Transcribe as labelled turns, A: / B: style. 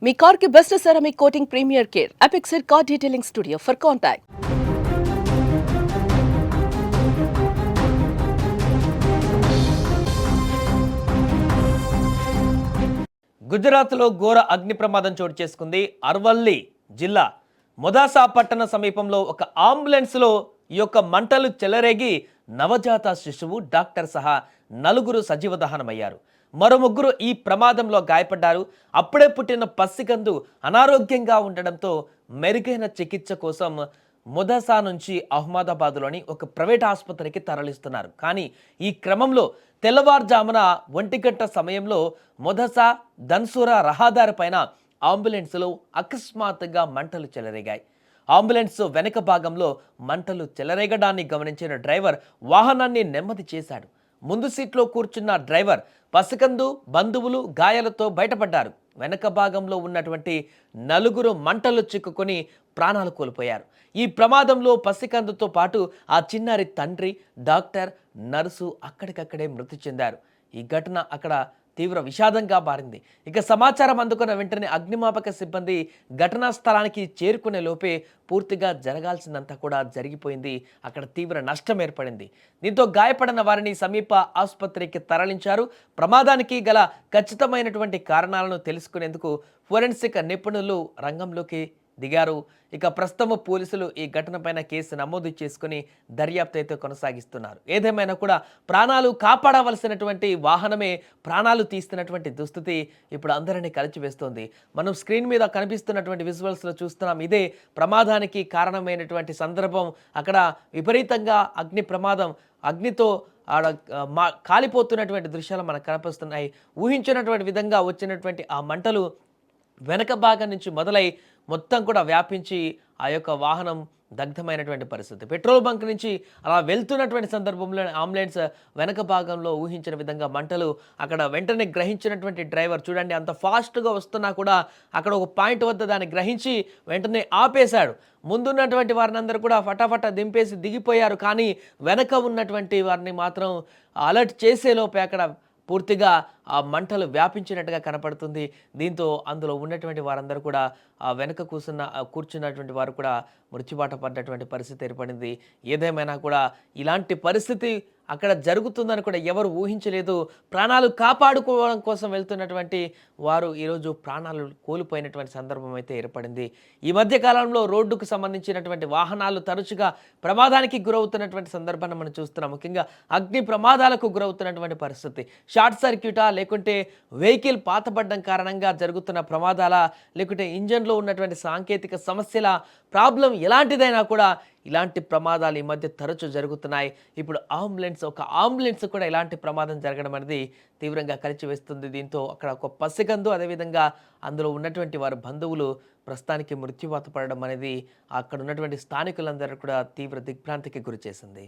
A: మీ car కి best ceramic coating premier care apexer car detailing studio for contact.
B: గుజరాత్లో ఘోర అగ్ని ప్రమాదం చోటు చేసుకుంది. అర్వల్లి జిల్లా మొదాసా పట్టణ సమీపంలో ఒక అంబులెన్స్లో ఈ యొక్క మంటలు చెలరేగి నవజాత శిశువు డాక్టర్ సహా నలుగురు సజీవ దహనమయ్యారు. మరో ముగ్గురు ఈ ప్రమాదంలో గాయపడ్డారు. అప్పుడే పుట్టిన పసికందు అనారోగ్యంగా ఉండడంతో మెరుగైన చికిత్స కోసం మొదాసా నుంచి అహ్మదాబాద్లోని ఒక ప్రైవేట్ ఆసుపత్రికి తరలిస్తున్నారు. కానీ ఈ క్రమంలో తెల్లవారుజామున 1 గంట సమయంలో మొదాసా ధన్సురా రహదారి పైన అంబులెన్స్లో అకస్మాత్తుగా మంటలు చెలరేగాయి. అంబులెన్స్ వెనక భాగంలో మంటలు చెలరేగడాన్ని గమనించిన డ్రైవర్ వాహనాన్ని నెమ్మది చేశాడు. ముందు సీట్లో కూర్చున్న డ్రైవర్, పసికందు బంధువులు గాయాలతో బయటపడ్డారు. వెనక భాగంలో ఉన్నటువంటి నలుగురు మంటలు చిక్కుకొని ప్రాణాలు కోల్పోయారు. ఈ ప్రమాదంలో పసికందుతో పాటు ఆ చిన్నారి తండ్రి, డాక్టర్, నర్సు అక్కడికక్కడే మృతి చెందారు. ఈ ఘటన అక్కడ తీవ్ర విషాదంగా మారింది. ఇక సమాచారం అందుకున్న వెంటనే అగ్నిమాపక సిబ్బంది ఘటనా స్థలానికి చేరుకునే లోపే పూర్తిగా జరగాల్సిందంతా కూడా జరిగిపోయింది. అక్కడ తీవ్ర నష్టం ఏర్పడింది. దీంతో గాయపడిన వారిని సమీప ఆసుపత్రికి తరలించారు. ప్రమాదానికి గల ఖచ్చితమైనటువంటి కారణాలను తెలుసుకునేందుకు ఫోరెన్సిక్ నిపుణులు రంగంలోకి దిగారు. ఇక ప్రస్తుతం పోలీసులు ఈ ఘటనపైన కేసు నమోదు చేసుకుని దర్యాప్తు అయితే కొనసాగిస్తున్నారు. ఏదేమైనా కూడా ప్రాణాలు కాపాడవలసినటువంటి వాహనమే ప్రాణాలు తీస్తున్నటువంటి దుస్థితి ఇప్పుడు అందరినీ కలిచివేస్తోంది. మనం స్క్రీన్ మీద కనిపిస్తున్నటువంటి విజువల్స్లో చూస్తున్నాం. ఇదే ప్రమాదానికి కారణమైనటువంటి సందర్భం. అక్కడ విపరీతంగా అగ్ని ప్రమాదం, అగ్నితో కాలిపోతున్నటువంటి దృశ్యాలు మనకు కనిపిస్తున్నాయి. ఊహించినటువంటి విధంగా వచ్చినటువంటి ఆ మంటలు వెనక భాగం నుంచి మొదలై మొత్తం కూడా వ్యాపించి ఆ యొక్క వాహనం దగ్ధమైనటువంటి పరిస్థితి. పెట్రోల్ బంక్ నుంచి అలా వెళ్తున్నటువంటి సందర్భంలో అంబులెన్స్ వెనక భాగంలో ఊహించిన విధంగా మంటలు అక్కడ వెంటనే గ్రహించినటువంటి డ్రైవర్ చూడండి, అంత ఫాస్ట్గా వస్తున్నా కూడా అక్కడ ఒక పాయింట్ వద్ద దాన్ని గ్రహించి వెంటనే ఆపేశాడు. ముందున్నటువంటి వారిని అందరూ కూడా ఫటాఫటా దింపేసి దిగిపోయారు. కానీ వెనక ఉన్నటువంటి వారిని మాత్రం అలర్ట్ చేసేలోపే అక్కడ పూర్తిగా ఆ మంటలు వ్యాపించినట్టుగా కనపడుతుంది. దీంతో అందులో ఉన్నటువంటి వారందరూ కూడా ఆ వెనక కూర్చున్నటువంటి వారు కూడా మృత్యుబాట పడ్డటువంటి పరిస్థితి ఏర్పడింది. ఏదేమైనా కూడా ఇలాంటి పరిస్థితి అక్కడ జరుగుతుందని కూడా ఎవరు ఊహించలేదు. ప్రాణాలు కాపాడుకోవడం కోసం వెళ్తున్నటువంటి వారు ఈరోజు ప్రాణాలు కోల్పోయినటువంటి సందర్భం అయితే ఏర్పడింది. ఈ మధ్య కాలంలో రోడ్డుకు సంబంధించినటువంటి వాహనాలు తరచుగా ప్రమాదానికి గురవుతున్నటువంటి సందర్భాన్ని మనం చూస్తున్నాం. ముఖ్యంగా అగ్ని ప్రమాదాలకు గురవుతున్నటువంటి పరిస్థితి. షార్ట్ సర్క్యూటా, లేకుంటే వెహికల్ పాతబడ్డం కారణంగా జరుగుతున్న ప్రమాదాలా, లేకుంటే ఇంజన్లో ఉన్నటువంటి సాంకేతిక సమస్యల ప్రాబ్లం ఎలాంటిదైనా కూడా ఇలాంటి ప్రమాదాలు ఈ మధ్య తరచూ జరుగుతున్నాయి. ఇప్పుడు ఒక అంబులెన్స్ కూడా ఇలాంటి ప్రమాదం జరగడం అనేది తీవ్రంగా కలిచివేస్తుంది. దీంతో అక్కడ ఒక పసికందు, అదేవిధంగా అందులో ఉన్నటువంటి వారి బంధువులు ప్రస్తుతానికి మృత్యువాత పడడం అనేది అక్కడ ఉన్నటువంటి స్థానికులందరూ కూడా తీవ్ర దిగ్భ్రాంతికి గురి చేసింది.